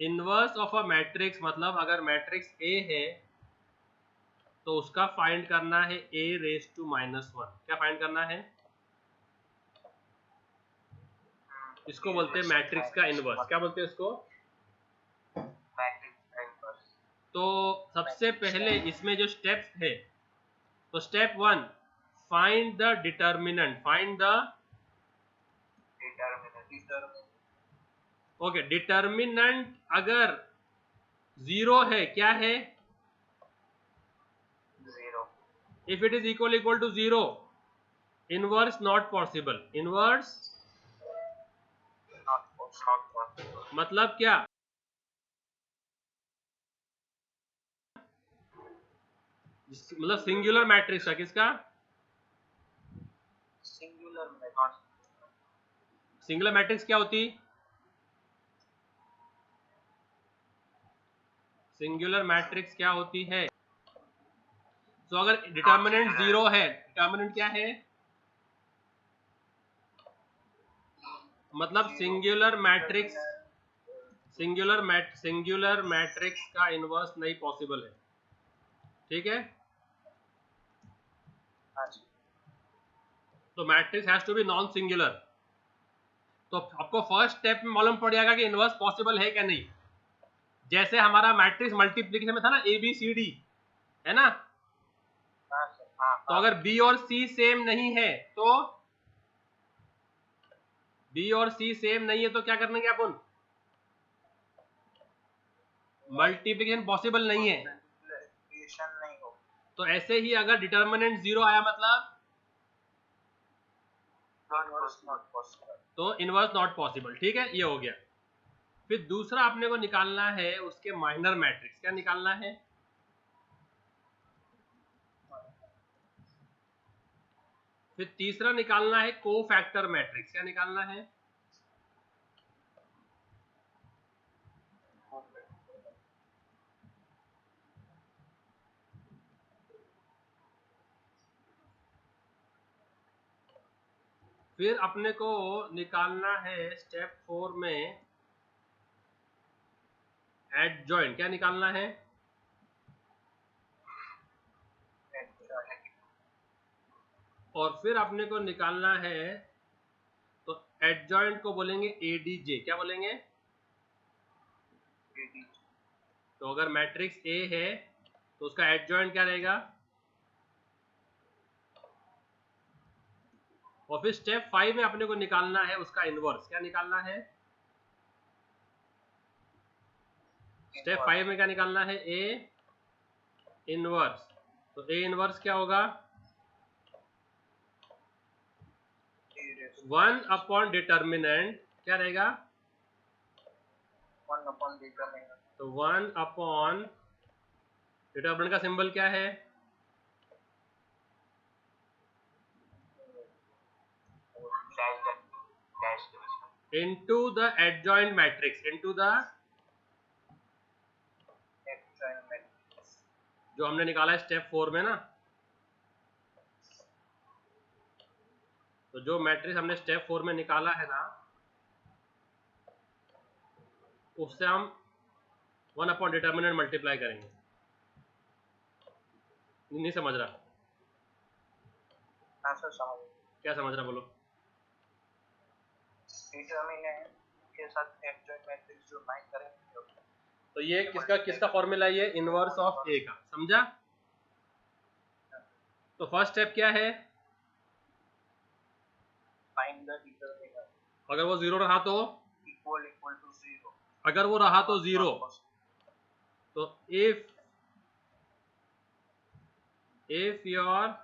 Inverse of a matrix मतलब अगर matrix A है तो उसका फाइंड करना है a रेज टू -1। क्या फाइंड करना है? इसको बोलते हैं मैट्रिक्स का इनवर्स। क्या बोलते हैं इसको? मैट्रिक्स का इनवर्स। तो सबसे पहले इसमें जो स्टेप्स है, तो step 1 find the determinant. Find the okay determinant अगर 0 है, क्या है? 0। If it is equal to 0, inverse not possible. Inverse not possible मतलब क्या? मतलब सिंगुलर मैट्रिक्स का, किसका? सिंगुलर मैट्रिक्स क्या होती? सिंगुलर मैट्रिक्स क्या होती है? तो अगर डिटर्मिनेंट 0 है, डिटर्मिनेंट क्या है? मतलब सिंगुलर मैट्रिक्स, सिंगुलर मैट्रिक्स का इनवर्स नहीं पॉसिबल है। ठीक है, तो matrix has to be non singular. तो आपको फर्स्ट स्टेप में मालूम पड़ जाएगा कि इनवर्स पॉसिबल है क्या नहीं। जैसे हमारा मैट्रिक्स मल्टीप्लिकेशन में था ना, ABCD है ना, तो अगर B और C सेम नहीं है तो B और C सेम नहीं है तो क्या करने के अपन? मल्टीप्लिकेशन पॉसिबल नहीं है। नहीं हो। तो ऐसे ही अगर डिटर्मिनेंट 0 आया मतलब तो इनवर्स नॉट पॉसिबल। ठीक है, ये हो गया। फिर दूसरा अपने को निकालना है उसके माइनर मैट्रिक्स। क्या निकालना है? फिर तीसरा निकालना है कोफैक्टर मैट्रिक्स। क्या निकालना है? फिर अपने को निकालना है स्टेप 4 में एडजॉइंट। क्या निकालना है? और फिर अपने को निकालना है, तो एडजॉइंट को बोलेंगे ADJ। क्या बोलेंगे? तो अगर मैट्रिक्स A है तो उसका एडजॉइंट क्या रहेगा? और फिर स्टेप 5 में अपने को निकालना है उसका इनवर्स। क्या निकालना है? स्टेप 5 में क्या निकालना है? A inverse. तो A इनवर्स क्या होगा? 1 अपॉन डिटर्मिनेंट। क्या रहेगा? 1 अपॉन डिटर्मिनेंट। तो 1 अपॉन डिटर्मिनेंट का सिंबल क्या है? Into the adjoint matrix. Into the जो हमने निकाला है स्टेप 4 में ना, तो जो मैट्रिक्स हमने स्टेप 4 में निकाला है ना, उससे हम 1 अपॉन डिटर्मिनेंट मल्टीप्लाई करेंगे। नहीं समझ रहा? क्या समझ रहा बोलो? डिटर्मिनेंट के साथ एडजॉइंट मैट्रिक्स जो फाइंड करेंगे तो ये किसका फॉर्मूला? ये इनवर्स ऑफ A का। समझा? तो फर्स्ट स्टेप क्या है? Find the determinant. अगर वो 0 रहा तो इक्वल टू 0। अगर वो रहा तो 0। तो if your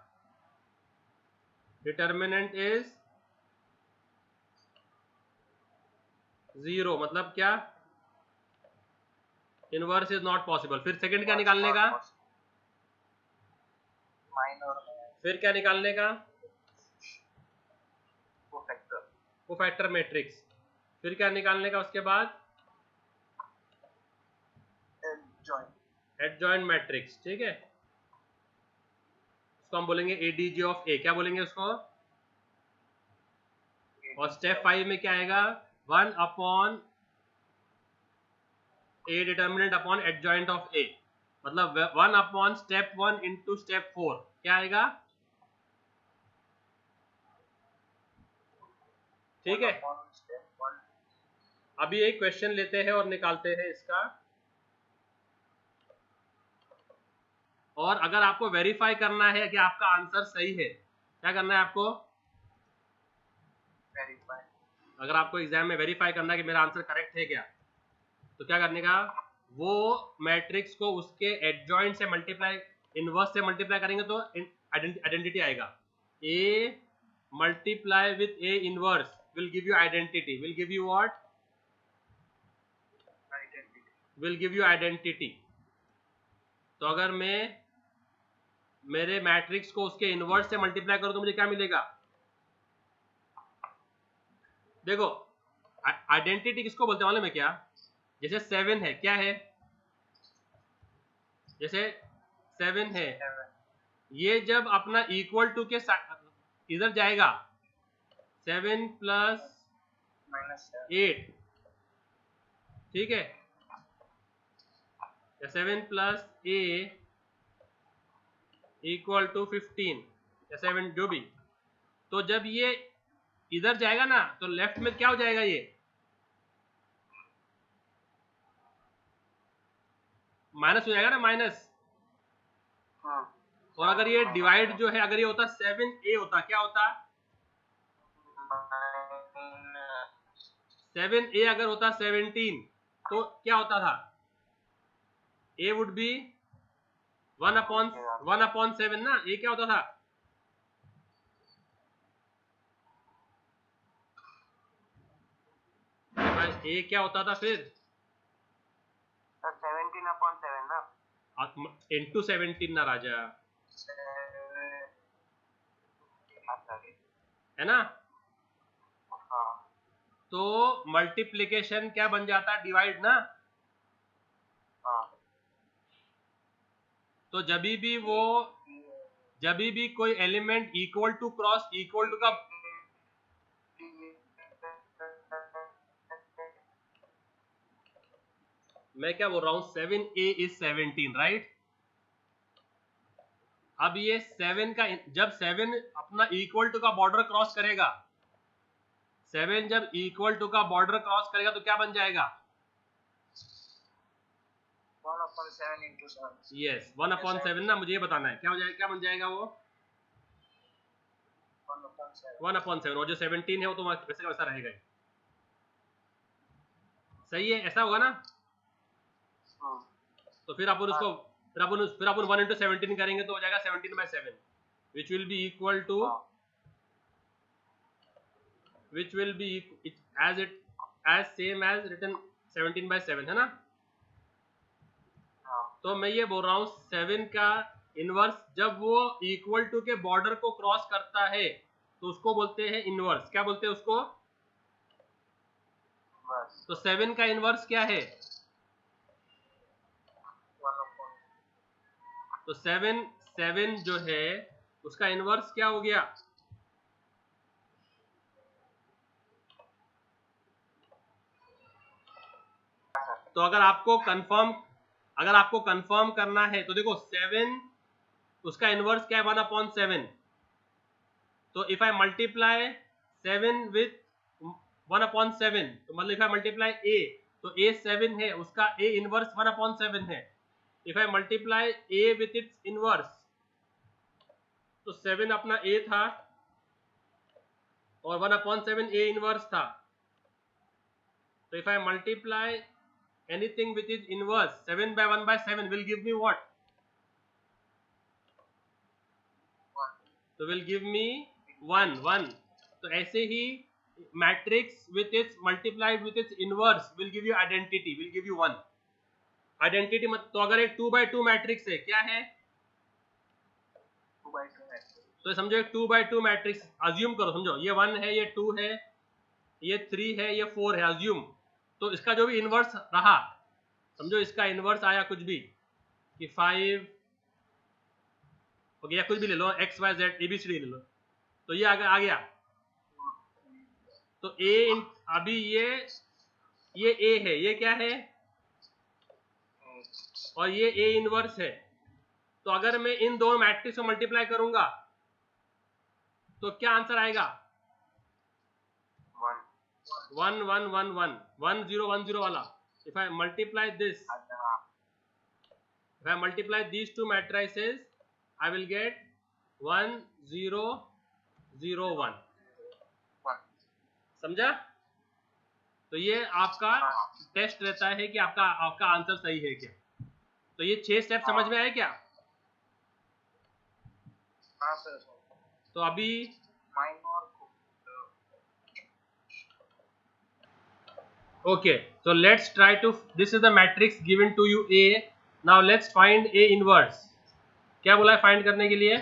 determinant is 0 मतलब क्या? Inverse is not possible. फिर सेकंड क्या निकालने का? माइनर। फिर क्या निकालने का? Cofactor matrix. फिर क्या निकालने का उसके बाद? Adjoint matrix. ठीक है, उसको हम बोलेंगे ADJ ऑफ A। क्या बोलेंगे उसको? और स्टेप 5 में क्या आएगा? 1 upon A determinant upon adjoint of A, मतलब 1 अपॉन स्टेप 1 इंटू स्टेप 4 क्या आएगा? ठीक है, अभी एक क्वेश्चन लेते हैं और निकालते हैं इसका। और अगर आपको वेरीफाई करना है कि आपका आंसर सही है, क्या करना है आपको? वेरीफाई। अगर आपको एग्जाम में वेरीफाई करना है कि मेरा आंसर करेक्ट है क्या, तो क्या करने का? वो मैट्रिक्स को उसके एडजॉइंट से मल्टीप्लाई, इनवर्स से मल्टीप्लाई करेंगे तो आइडेंटिटी आएगा। A multiply with A inverse will give you identity, will give you what? Identity. will give you identity। तो अगर मैं मेरे मैट्रिक्स को उसके इनवर्स से मल्टीप्लाई करूं तो मुझे क्या मिलेगा? देखो, आइडेंटिटी किसको बोलते हैं मालूम है क्या? जैसे 7 है, क्या है? जैसे 7 है, ये जब अपना इक्वल टू के इधर जाएगा 7 प्लस -8, ठीक है, या 7 प्लस ए इक्वल टू 15 या 7 जो भी, तो जब ये इधर जाएगा ना तो लेफ्ट में क्या हो जाएगा? ये माइनस हो जाएगा ना, माइनस। और अगर ये डिवाइड जो है, अगर ये होता 7a होता, क्या होता? 7a अगर होता 17 तो क्या होता था? a वुड बी 1/7 ना, a क्या होता था? a क्या होता था फिर? 17/7 ना, इंटू 17 ना राजा, है ना? हाँ। तो मल्टीप्लिकेशन क्या बन जाता है? डिवाइड ना। हाँ। तो जब भी कोई element equal to cross equal to का, मैं क्या बोल रहा हूं, 7a इज 17, राइट? अब ये 7 का, जब 7 अपना इक्वल टू का बॉर्डर क्रॉस करेगा, 7 जब इक्वल टू का बॉर्डर क्रॉस करेगा तो क्या बन जाएगा? 1/7 into 7। यस, 1/7 ना, मुझे ये बताना है क्या हो जाएगा, क्या बन जाएगा वो? 1/7। और जो 17 है वो तो वैसे का वैसा रहेगा ही। सही है, ऐसा होगा ना? तो फिर अपन उसको फिर अपन 1 into 17 करेंगे तो हो जाएगा 17/7, which will be equal to which will be as same as written 17/7, है ना? तो मैं ये बोल रहा हूँ 7 का इनवर्स जब वो इक्वल टू के बॉर्डर को क्रॉस करता है तो उसको बोलते हैं इनवर्स। क्या बोलते हैं उसको? तो 7 का इनवर्स क्या है? तो 7 जो है उसका इनवर्स क्या हो गया? तो अगर आपको कंफर्म करना है तो देखो 7 उसका इनवर्स क्या है? 1/7। तो इफ आई मल्टीप्लाई 7 विथ 1/7 तो मतलब इफ आई मल्टीप्लाई a तो a 7 है, उसका a इनवर्स 1/7 है। If I multiply a with its inverse तो 7 अपना a था और 1/7 a इनवर्स था। तो if I multiply anything with its inverse 7/1/7 will give me what? तो will give me 1। तो ऐसे ही matrix with its multiplied with its inverse will give you identity, will give you 1 identity. मत तो अगर एक 2/2 matrix है, क्या है? 2/2 मैट्रिक्स। तो समझो एक 2/2 मैट्रिक्स अज्यूम करो, समझो ये 1 है, ये 2 है, ये 3 है, ये 4 है, अज्यूम। तो इसका जो भी इनवर्स रहा, समझो इसका इनवर्स आया कुछ भी कि 5 हो गया, कुछ भी ले लो, x y z abcd ले लो, तो ये आ गया। तो a अभी ये a है, ये क्या है? और ये ए इनवर्स है, तो अगर मैं इन दोनों मैट्रिक्स को मल्टीप्लाई करूंगा तो क्या आंसर आएगा? 1 1 1 1 1 0 1 0 वाला. If I multiply this, if I multiply these two matrices, I will get 1 0 0 1. समझा? तो ये आपका टेस्ट रहता है कि आपका आंसर सही है क्या. तो ये 6 स्टेप समझ में आए क्या? हाँ सर. तो अभी okay, so let's try to, this is the matrix given to you A. Now let's find A inverse. क्या बोला है फाइंड करने के लिए?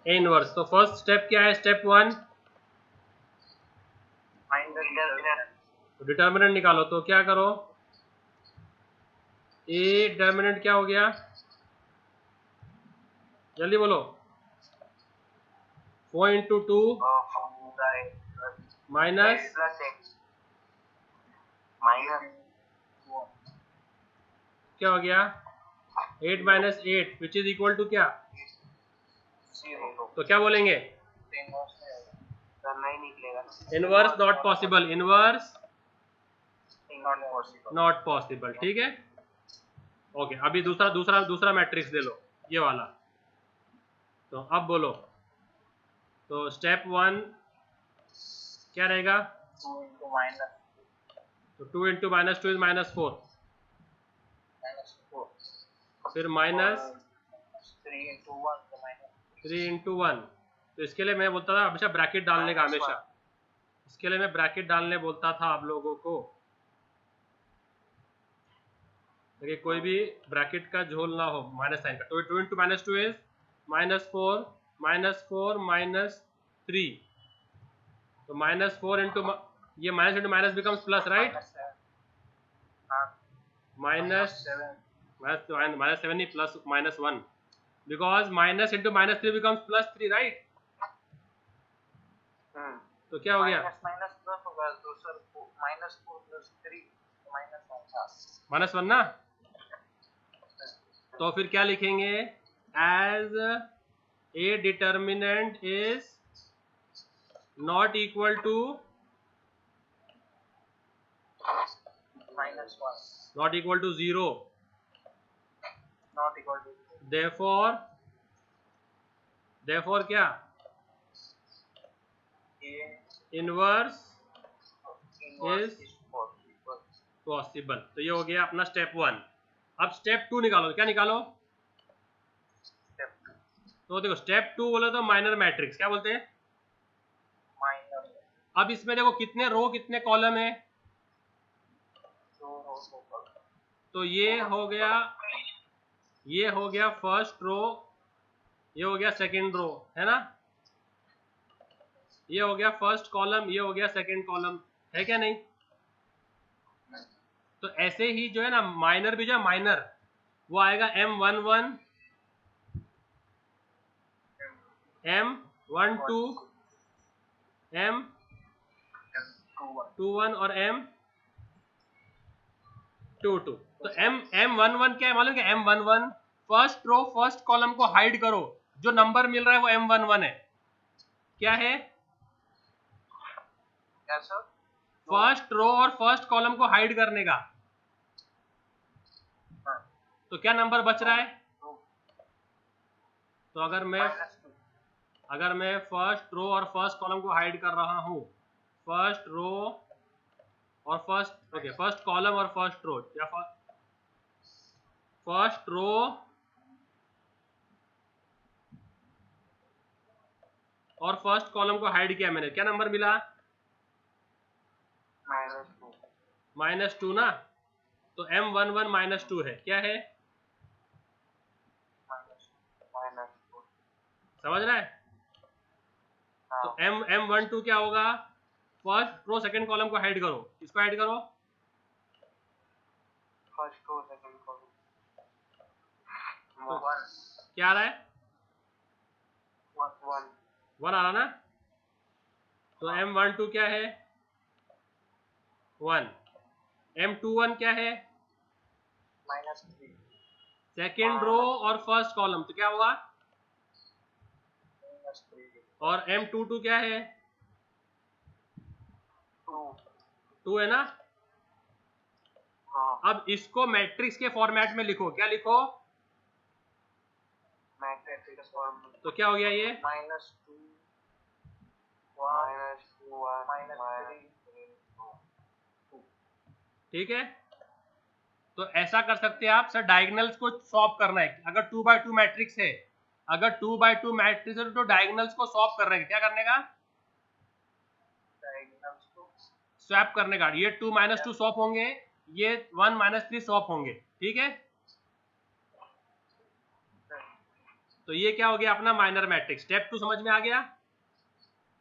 A inverse. तो फर्स्ट स्टेप क्या है? स्टेप 1 डिटर्मिनेंट निकालो. तो क्या करो? A डिटर्मिनेंट क्या हो गया? जल्दी बोलो. 4 into 2 माइनस क्या हो गया? 8 minus 8 which is equal to क्या? 0. तो क्या बोलेंगे? Inverse not possible. Inverse not possible. ठीक है. ओके, अभी दूसरा मैट्रिक्स दे लो, ये वाला. तो अब बोलो. तो स्टेप 1 क्या रहेगा? 2 into minus 2 is minus 4. फिर माइनस 3 into 1. तो इसके लिए मैं बोलता था हमेशा ब्रैकेट डालने का. हमेशा इसके लिए मैं ब्रैकेट डालने बोलता था आप लोगों को. देखिए कोई भी ब्रैकेट का झोल ना हो माइनस साइन का. 2 into minus 2 is minus 4 minus 3. तो minus 4 into ये minus into minus becomes plus, right? minus 7 नहीं, plus minus 1, because minus into minus 3 becomes plus 3, right? तो क्या हो गया? minus 1 ना. तो फिर क्या लिखेंगे? as a determinant is not equal to not equal to 0, therefore क्या? Inverse is possible. तो ये हो गया अपना स्टेप 1. अब स्टेप 2 निकालो. क्या निकालो? तो देखो स्टेप 2 बोले तो माइनर मैट्रिक्स. क्या बोलते हैं? अब इसमें देखो कितने रो कितने कॉलम है. तो ये हो गया फर्स्ट रो, ये हो गया सेकंड रो, है ना. ये हो गया फर्स्ट कॉलम, ये हो गया सेकंड कॉलम, है क्या नहीं? तो ऐसे ही जो है ना माइनर भी जो है माइनर वो आएगा M11 M12 M21 और M22. तो M11 क्या है मालूम? क्या M11 first row first column को हाइड करो, जो नंबर मिल रहा है वो M11 है. क्या है? फर्स्ट रो और फर्स्ट कॉलम को हाइड करने का. तो क्या नंबर बच रहा है? तो अगर मैं फर्स्ट रो और फर्स्ट कॉलम को हाइड कर रहा हूं, फर्स्ट रो और फर्स्ट कॉलम और फर्स्ट रो, या फर्स्ट रो और फर्स्ट कॉलम को हाइड किया मैंने, क्या नंबर मिला? -2 ना. तो M11 -2 है. क्या है? समझ रहा है? तो M12 क्या होगा? फर्स्ट रो सेकंड कॉलम को हाइड करो. इसको हाइड करो. First row second column. तो क्या आ रहा है? 1 आ रहा ना. तो M12 क्या है? 1. M21 क्या है? -3 सेकेंड रो और फर्स्ट कॉलम, तो क्या हुआ? -3 और M22 क्या है? 2 2 है ना? हाँ अब इसको मैट्रिक्स के फॉर्मेट में लिखो, क्या लिखो? मैट्रिक्स फॉर्म तो क्या हो गया ये? -2 -1 -3 ठीक है, तो ऐसा कर सकते हैं आप सर, डायगोनल्स को सॉल्व करना है। अगर 2x2 मैट्रिक्स है, अगर 2x2 मैट्रिक्स है तो डायगोनल्स को सॉल्व कर रहे हैं, क्या करने का? डायगोनल्स को स्वैप करने का। ये 2 - 2 स्वैप होंगे, ये 1 - 3 स्वैप होंगे, ठीक है? तो ये क्या हो गया अपना माइनर मैट्रिक्स। स्टेप 2 समझ में आ गया?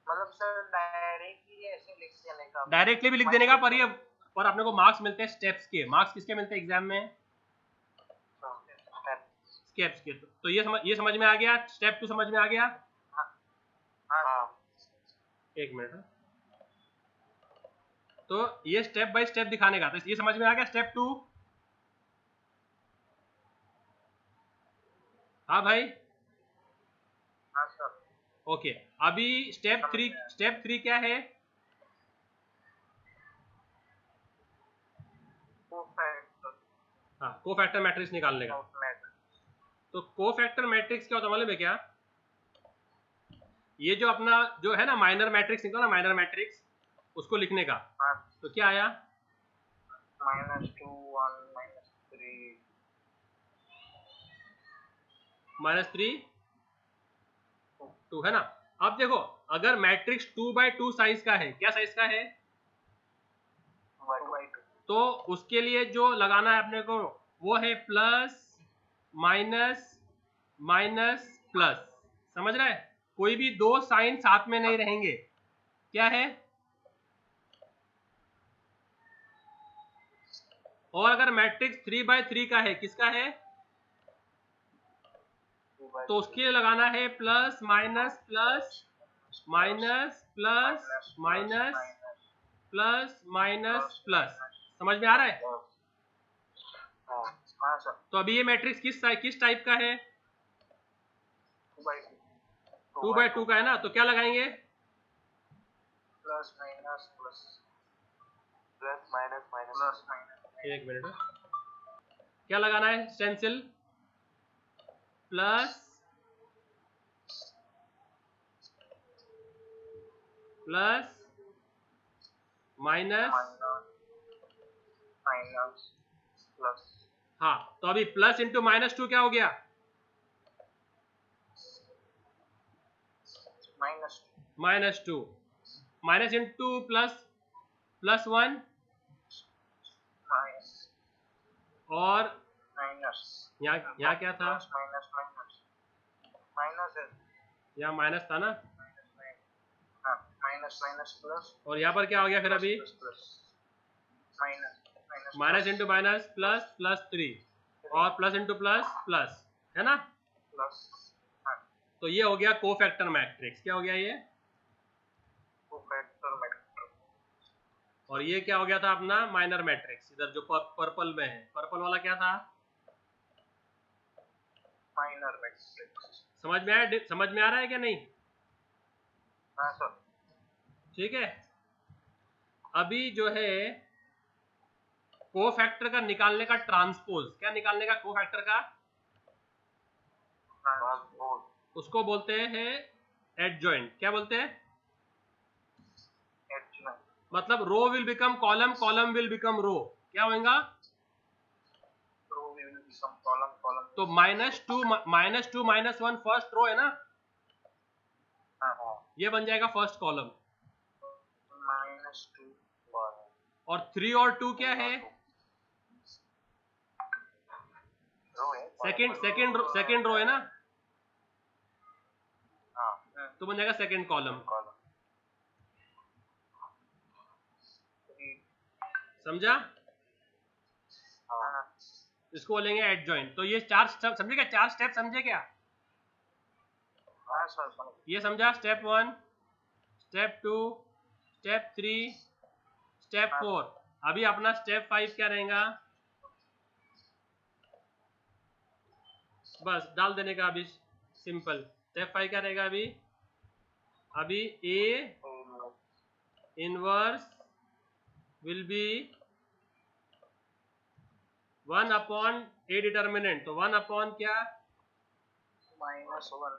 मतलब सर डायरेक्टली ऐसे लिख देने का, डायरेक्टली भी लिख देने का, पर अपने को मार्क्स मिलते हैं स्टेप्स के। मार्क्स किसके मिलते हैं एग्जाम में? स्टेप्स के। तो ये समझ में आ गया? स्टेप 2 समझ में आ गया? हाँ एक मिनट। तो ये स्टेप बाय स्टेप दिखाने का, तो ये समझ में आ गया स्टेप 2? हाँ भाई, हाँ सर ओके। अभी स्टेप 3 क्या है? हाँ, कोफैक्टर मैट्रिक्स निकालने का। तो कोफैक्टर मैट्रिक्स क्या होता है मालूम है क्या? ये जो अपना जो है ना माइनर मैट्रिक्स निकला ना, माइनर मैट्रिक्स, उसको लिखने का। तो क्या आया? -2 1 -3 2 है ना? अब देखो, अगर मैट्रिक्स 2x2 साइज का है, क्या साइज का है? 2 तो उसके लिए जो लगाना है अपने को वो है प्लस माइनस माइनस प्लस। समझ रहा है? कोई भी दो साइन साथ में नहीं रहेंगे। क्या है? और अगर मैट्रिक्स 3x3 का है, किसका है? तो उसके लिए लगाना है plus minus plus minus plus minus plus minus plus. समझ में आ रहा है? हाँ सर तो अभी ये मैट्रिक्स किस टाइप का है? 2x2 का है ना? तो क्या लगाएंगे? Plus minus plus plus minus minus एक मिनट, क्या लगाना है? Stencil plus plus minus. Minus plus हाँ, तो अभी प्लस इंटू -2 क्या हो गया? -2 माइनस इंटू प्लस +1 माइनस और माइनस यहाँ क्या था? माइनस माइनस माइनस है यहाँ माइनस था ना? माइनस माइनस प्लस और यहाँ पर क्या हो गया फिर अभी? Minus minus into minus plus +3 और प्लस इंटू प्लस प्लस, है ना? प्लस तो ये हो गया कोफैक्टर मैट्रिक्स। क्या हो गया ये? Cofactor matrix. और ये क्या हो गया था अपना माइनर मैट्रिक्स। इधर जो पर्पल में है, पर्पल वाला क्या था? Minor matrix. समझ में आया? समझ में आ रहा है क्या नहीं? हाँ सर ठीक है। अभी जो है कोफैक्टर का निकालने का ट्रांसपोज, क्या निकालने का कोफैक्टर का? उसको बोलते हैं एडजॉइंट। क्या बोलते हैं? मतलब row will become column, column will become row. क्या होगा? Row will become column, column तो -2 -1 फर्स्ट रो है ना? हाँ ये बन जाएगा फर्स्ट कॉलम। -2 और 3 और 2 क्या है? सेकंड रो है ना? तो बन जाएगा सेकंड कॉलम। समझा? इसको बोलेंगे एडजॉइंट। तो ये 4 स्टेप समझे क्या? 4 स्टेप समझे क्या? ये समझा? Step 1, step 2, step 3, step 4। अभी अपना स्टेप 5 क्या रहेगा? बस डाल देने का अभी, सिंपल। स्टेप 5 क्या रहेगा अभी A inverse will be 1 upon A determinant, तो 1 अपॉन क्या, -1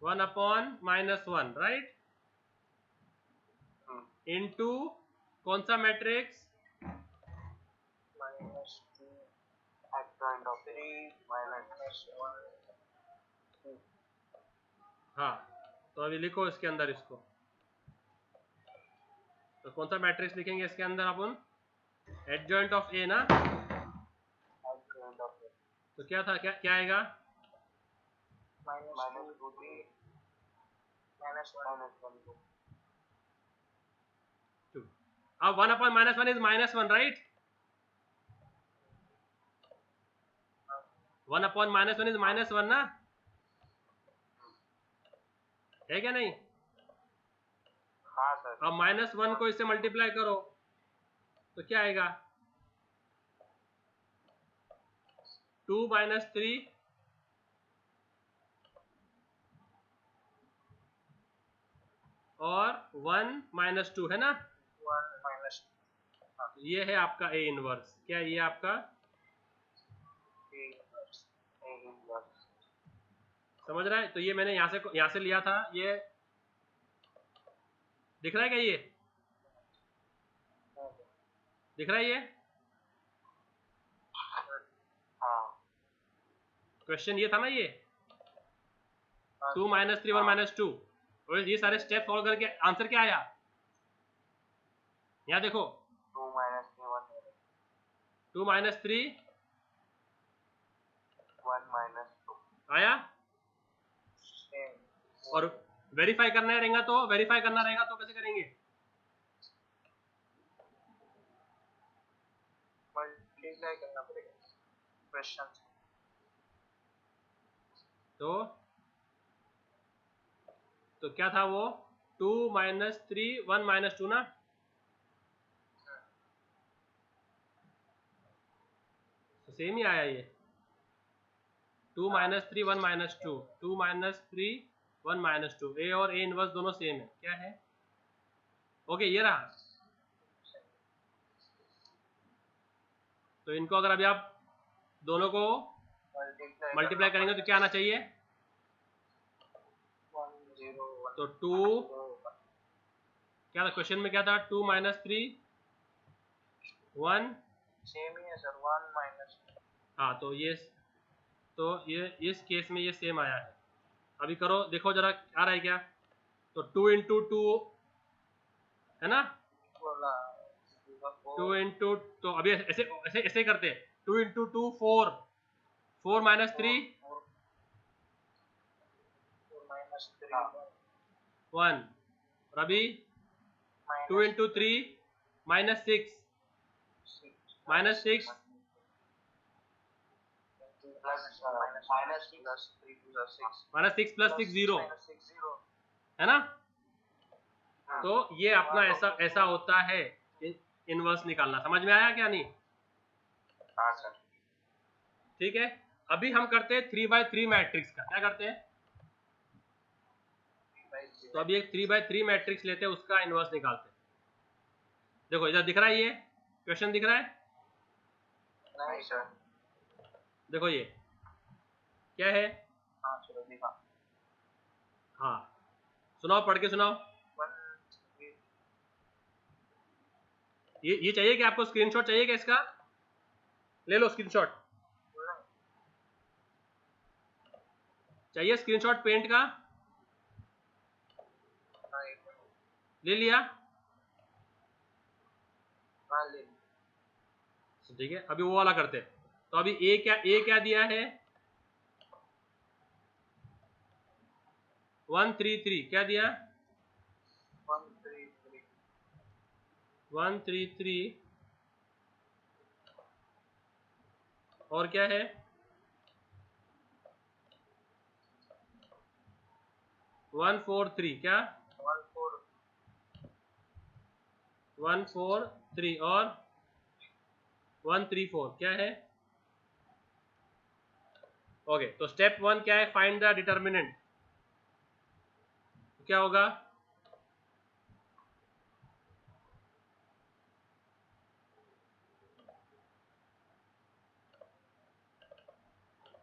1 अपॉन -1, राइट, इनटू कौन सा मैट्रिक्स, -2 adjoint of 3 -1 2। हाँ, तो अभी लिखो इसके अंदर इसको, तो कौन सा मैट्रिक्स लिखेंगे इसके अंदर अपन, एडजॉइंट ऑफ ए ना, adjoint of तो क्या था, क्या आएगा, -2 3 -1 2। अब 1 upon -1 is -1, right, 1 upon -1 is -1 ना, है क्या नहीं। हाँ सर। अब -1 को इससे मल्टीप्लाई करो तो क्या आएगा, 2 - 3 और 1 - 2 है ना, 1 ये है आपका ए इनवर्स, क्या ये आपका, A inverse। समझ रहा है, तो ये मैंने यहाँ से लिया था, ये दिख रहा है क्या, ये दिख रहा है ये, हाँ क्वेश्चन ये था ना ये, 2 - 3 1 - 2, और ये सारे स्टेप सॉल्व करके आंसर क्या आया, यहाँ देखो, 2 -3 1 2 - 3 1 -2 आया, सेम। और वेरीफाई करना रहेगा तो कैसे करेंगे, मल्टीप्लाई करना पड़ेगा क्वेश्चन से। तो क्या था वो, 2 - 3 1 - 2 ना, तो सेम ही आया ये, 2 - 3 1 - 2, 2 - 3 1 - 2, ए और ए इनवर्स दोनों सेम है, क्या है, ओके ये रहा। तो इनको अगर अभी आप दोनों को मल्टीप्लाई करेंगे तो क्या आना चाहिए, 1 0 1 तो 2, क्या था क्वेश्चन में, क्या था, 2 - 3 1, सेम ही है सर, 1 हाँ, तो ये इस केस में ये सेम आया है। अभी करो, देखो जरा आ रहा है क्या, तो 2 × 2 है ना, 2 × तो अभी ऐसे ऐसे ऐसे करते हैं, 2 × 2 4 4 - 3 -3 1, और अभी 2 × 3 -6 -6 -6 + 6 0 है ना, तो ये अपना ऐसा होता है इनवर्स निकालना, समझ में आया क्या नहीं, हाँ सर। ठीक है। अभी हम करते हैं 3/3 मैट्रिक्स का, क्या करते हैं, तो अभी एक 3/3 मैट्रिक्स लेते हैं, उसका इनवर्स निकालते हैं। देखो इधर दिख रहा है, ये क्वेश्चन दिख रहा है, नहीं सर। देखो ये क्या है, हाँ चलो दिखा। हाँ सुनाओ, पढ़ के सुनाओ, ये चाहिए कि आपको स्क्रीनशॉट चाहिए क्या इसका, ले लो स्क्रीनशॉट, चाहिए स्क्रीनशॉट पेंट का, ले लिया, ठीक है। अभी वो वाला करते हैं, तो अभी ए क्या दिया है, 133, क्या दिया, 133, और क्या है, 143, क्या 143, और 134, क्या है, ओके, तो स्टेप 1 क्या है, फाइंड द डिटर्मिनेंट। क्या होगा,